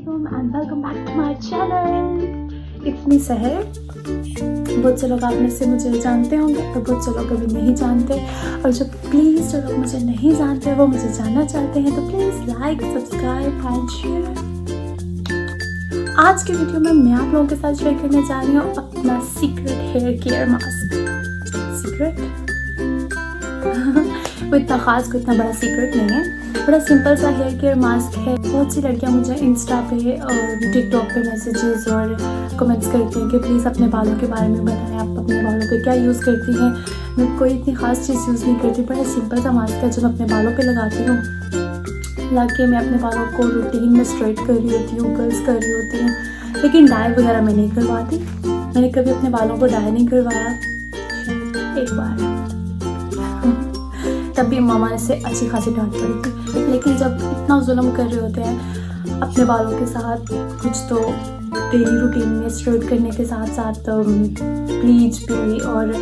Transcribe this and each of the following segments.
Assalamualaikum and welcome back to my channel. It's me सहर। बहुत से लोग आप में से मुझे जानते होंगे और बहुत से लोग अभी नहीं जानते, और जो जो लोग मुझे नहीं जानते वो मुझे जानना चाहते हैं, तो please like, subscribe and share. आज की वीडियो में मैं आप लोगों के साथ शेयर करने जा रही हूँ अपना secret hair care mask. Secret वो इतना ख़ास, कोई इतना बड़ा सीक्रेट नहीं है, बड़ा सिंपल सा हेयर केयर मास्क है। बहुत सी लड़कियां मुझे इंस्टा पे और टिकटॉक पे मैसेजेस और कमेंट्स करती हैं कि प्लीज़ अपने बालों के बारे में बताएं, आप अपने बालों पे क्या यूज़ करती हैं। मैं कोई इतनी ख़ास चीज़ यूज़ नहीं करती, बड़ा सिंपल सा मास्क है जो मैं अपने बालों पे लगाती हूँ। लगा मैं अपने बालों को रूटीन में स्ट्रेट कर रही होती हूँ, कर्ल्स कर रही होती हूँ, लेकिन डाई वगैरह मैं नहीं करवाती। मैंने कभी अपने बालों को डाई नहीं करवाया, एक बार तब भी मामा से अच्छी खासी डांट पड़ी थी। लेकिन जब इतना जुल्म कर रहे होते हैं अपने बालों के साथ, कुछ तो डेली रूटीन में स्ट्रेट करने के साथ साथ ब्लीच भी और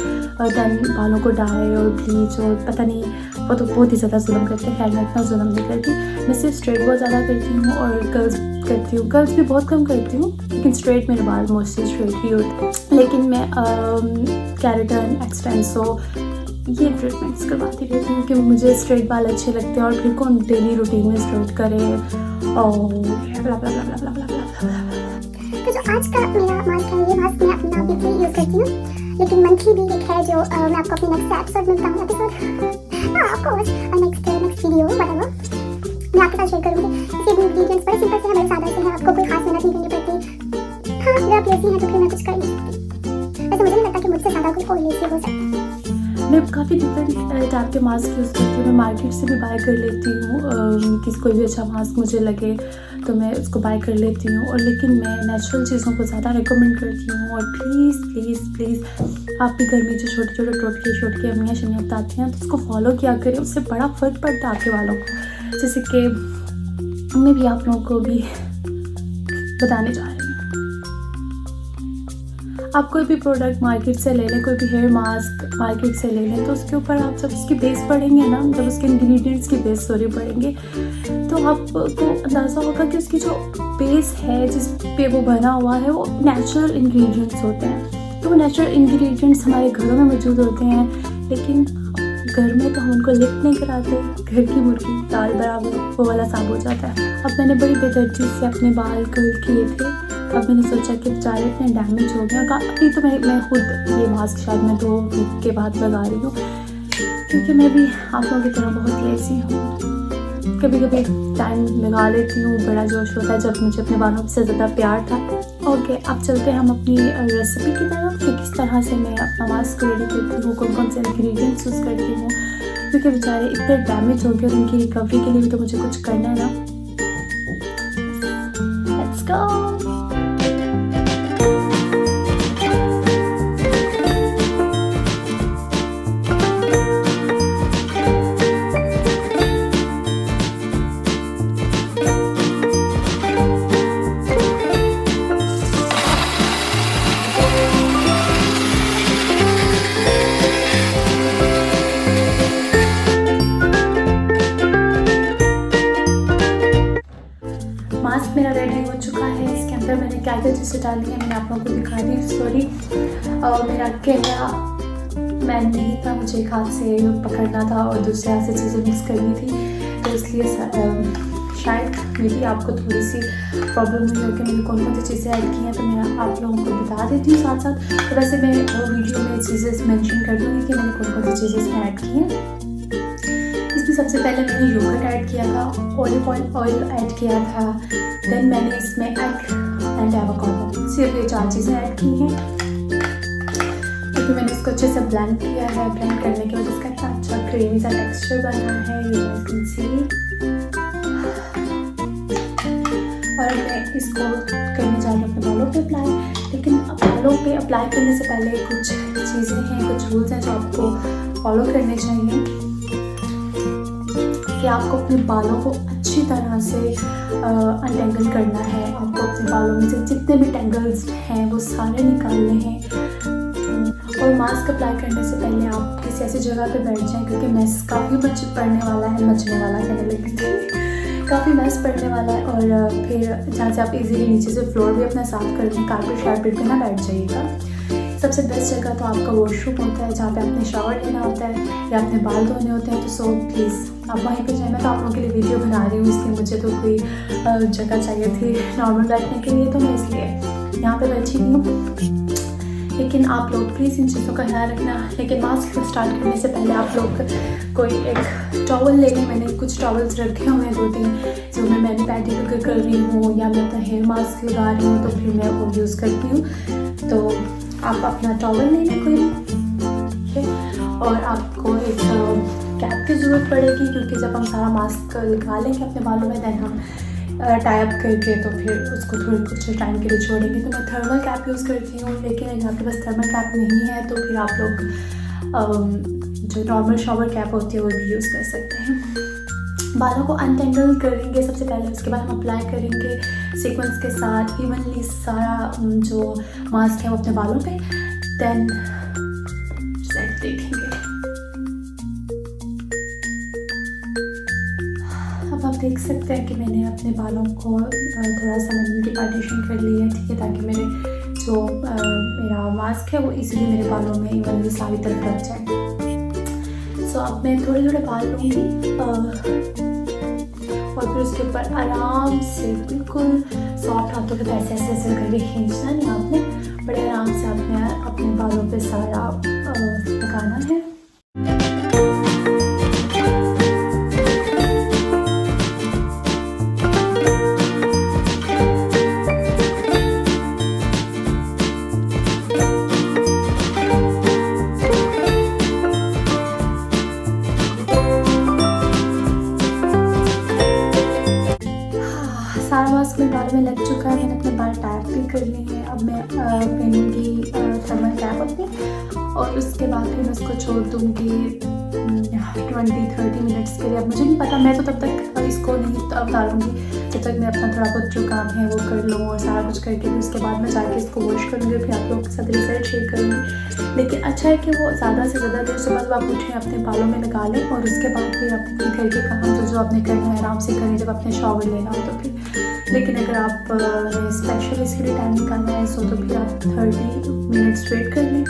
देन बालों को डाई और ब्लीच और पता नहीं, वो तो बहुत ही ज़्यादा जुल्म करते हैं। खैर मैं इतना जुल्म नहीं करती, मैं सिर्फ स्ट्रेट बहुत ज़्यादा करती हूँ और कर्ल्स करती हूँ। कर्ल्स भी बहुत कम करती हूँ, लेकिन स्ट्रेट मेरे बाल मोस्टली स्ट्रेट ही होते हैं। लेकिन मैं केराटिन, एक्सटेंसो ये ट्रीटमेंट्स करवाती रहती हूँ कि मुझे स्ट्रेट बाल अच्छे लगते हैं, और फिर कौन डेली रूटीन में स्ट्रेट करे और ब्ला ब्ला ब्ला ब्ला ब्ला ब्ला। तो जो आज का मेरा मास्क है, ये मास्क मैं अपना वीकली यूज़ करती हूँ, लेकिन मंथली भी एक है जो मैं आपको अपने नेक्स्ट एपिसोड में बताऊँगी। Of course next video whatever मैं आपके साथ शेयर करूँगी। इसके भी इंग्रेडिएंट्स बड़े सिंपल से हैं, बड़े सादा से हैं, आपको कोई खास मेहनत नहीं करनी पड़ती। हाँ मेरा लेसी है तो फिर मैं कुछ कर नहीं सकती। वैसे मुझे नहीं लगता कि मुझसे ज़्यादा कोई लेसी हो सकता है। मैं काफ़ी डिफरेंट टाइप के मास्क यूज़ करती हूँ। मैं मार्केट से भी बाय कर लेती हूँ, किसी कोई भी अच्छा मास्क मुझे लगे तो मैं उसको बाय कर लेती हूँ, और लेकिन मैं नेचुरल चीज़ों को ज़्यादा रिकमेंड करती हूँ। और प्लीज़ प्लीज़ प्लीज़ आप भी घर में जो छोटे छोटे टोटके अम्मियाँ शनियाँ बताती हैं तो उसको फॉलो किया करें, उससे बड़ा फ़र्क पड़ता है आपके बालों को। जैसे कि मैं भी आप लोगों को भी बताने जा रही हूँ। आप कोई भी प्रोडक्ट मार्केट से ले लें, कोई भी हेयर मास्क मार्केट से ले लें, तो उसके ऊपर आप जब उसकी बेस पढ़ेंगे ना, जब उसके इंग्रेडिएंट्स की बेस पढ़ेंगे, तो आपको अंदाज़ा होगा कि उसकी जो बेस है जिस पे वो बना हुआ है वो नेचुरल इंग्रेडिएंट्स होते हैं। तो वो नेचुरल इंग्रेडिएंट्स हमारे घरों में मौजूद होते हैं, लेकिन घर में तो हम उनको लिफ्ट नहीं कराते। घर की मुर्गी दाल बराबर, वो वाला साब हो जाता है। अब मैंने बड़ी बेदर्दी से अपने बाल कर्ल किए थे, अब मैंने सोचा कि बेचारे इतने डैमेज हो गया। अभी तो मैं खुद ये मास्क शायद मैं 2 वीक के बाद लगा रही हूँ, क्योंकि मैं भी आप लोगों की तरह बहुत लेज़ी हूँ। कभी कभी टाइम लगा लेती हूँ, बड़ा जोश होता है जब मुझे अपने बालों से ज़्यादा प्यार था। ओके, अब चलते हैं हम अपनी रेसिपी की तरफ कि किस तरह से मैं अपना मास्क रेडी करती हूँ, कौन कौन से इंग्रेडिएंट्स यूज़ करती हूँ, क्योंकि बेचारे इतने डैमेज हो गए और उनकी रिकवरी के लिए भी तो मुझे कुछ करना है ना। Let's go. मास्क मेरा रेडी हो चुका है। इसके अंदर मैंने क्या क्या चीज़ें डाली है मैंने आप लोगों को दिखा दी। सॉरी मेरा कैमरा मैन नहीं था, मुझे एक हाथ से पकड़ना था और दूसरे हाथ से चीज़ें मिक्स करनी थी, तो इसलिए शायद मे भी आपको थोड़ी सी प्रॉब्लम हुई हो कि मैंने कौन कौन सी चीज़ें ऐड की हैं, तो मैं आप लोगों को बता देती हूँ साथ साथ। तो वैसे मैं वीडियो में चीज़ें मेंशन कर दूँगी कि मैंने कौन कौन सी चीज़ें इसमें ऐड की हैं। इसमें सबसे पहले मैंने योगर्ट ऐड किया था, ऑलिव ऑयल ऐड किया था, देन मैंने इसमें एग एंड एवोकाडो, सिर्फ ये 4 चीज़ें ऐड की हैं। क्योंकि मैंने इसको अच्छे से ब्लेंड किया है, ब्लेंड करने के बाद इसका इतना अच्छा क्रीमी सा टेक्सचर बना है, ये कैन सी। और मैं इसको करने जा रही हूँ अपने बालों पे अप्लाई, लेकिन बालों पे अप्लाई करने से पहले कुछ चीज़ें हैं, कुछ रूल्स हैं जो आपको फॉलो करने चाहिए कि आपको अपने बालों को अच्छी तरह से अनटेंगल करना है। आपको अपने बालों में से जितने भी टेंगल्स हैं वो सारे निकालने हैं। और मास्क अप्लाई करने से पहले आप किसी ऐसी जगह पे बैठ जाएं, क्योंकि मैस काफ़ी पड़ने वाला है, मचने वाला कहने लगी काफ़ी मैस पड़ने वाला है। और फिर जहाँ से आप इजीली नीचे से फ्लोर भी अपना साफ़ कर लें, कारपेट शारपेट पे ना बैठ जाइएगा। सबसे बेस्ट जगह तो आपका वॉशरूम होता है, जहाँ पे आपने शावर लेना होता है या अपने बाल धोने होते हैं। तो सो प्लीज़ आप वहीं पे जाए। मैं तो आप लोगों के लिए वीडियो बना रही हूँ, इसलिए मुझे तो कोई जगह चाहिए थी नॉर्मल बैठने के लिए, तो मैं इसलिए यहाँ पे बैठी हूँ। लेकिन आप लोग प्लीज़ इन चीज़ों का ख्याल रखना। लेकिन मास्क स्टार्ट करने से पहले आप लोग कोई एक टॉवल ले लें। मैंने कुछ टॉवल्स रखे हुए हैं 2-3, जो मैं मैनी पैडी कर रही हूँ या मैं अपना हेयर मास्क लगा रही हूँ, तो फिर मैं वो यूज़ करती हूँ। तो आप अपना टॉवल ले लें कोई भी, ठीक है। और आपको एक कैप की ज़रूरत पड़ेगी, क्योंकि जब हम सारा मास्क लगा लेंगे अपने बालों में, देन हम टाई अप करके तो फिर उसको थोड़ी कुछ टाइम के लिए छोड़ेंगे। तो मैं थर्मल कैप यूज़ करती हूँ। लेकिन अगर आपके पास थर्मल कैप नहीं है तो फिर आप लोग जो नॉर्मल शॉवर कैप होती है वो भी यूज़ कर सकते हैं। बालों को अनटेंगल करेंगे सबसे पहले, उसके बाद हम अप्लाई करेंगे सीक्वेंस के साथ इवनली सारा जो मास्क है वो अपने बालों पे, देन सेट देखेंगे। अब आप देख सकते हैं कि मैंने अपने बालों को थोड़ा सा मैंने पार्टीशन कर ली है, ठीक है, ताकि मेरे जो मेरा मास्क है वो इजीली मेरे बालों में इवनली सारी तरफ लग जाए। सो अब मैं थोड़े थोड़े बाल लूँगी और फिर उसके ऊपर आराम से बिल्कुल सॉफ्ट हाथों के पैसे ऐसे करके खींचना नहीं आपने, बड़े आराम से आपने अपने बालों पे सारा लगाना है। सारा मास्क मेरे बालों में लग चुका है, मैंने अपने बाल टाइप भी कर लिए हैं। अब मैं पहनूंगी थर्मल कैप अपनी, और उसके बाद फिर मैं उसको छोड़ दूँगी 20-30 मिनट्स के लिए। अब मुझे नहीं पता, मैं तो तब तक इसको नहीं उतारूँगी जब तक मैं अपना थोड़ा बहुत जो काम है वो कर लूँ, और सारा कुछ करके फिर उसके बाद मैं जाके इसको वॉश करूँगी, फिर आप लोगों के साथ रिजल्ट शेयर करूँगी। लेकिन अच्छा है कि वो ज़्यादा से ज़्यादा देर सुबह जब आप उठें अपने बालों में लगा लें, और उसके बाद फिर अपने घर के काम जो आपने करना है आराम से करें जब आपने शॉवर लेना हो तो फिर। लेकिन अगर आप स्पेशल इसके लिए टाइम निकालना है तो फिर आप 30 मिनट्स वेट कर लें।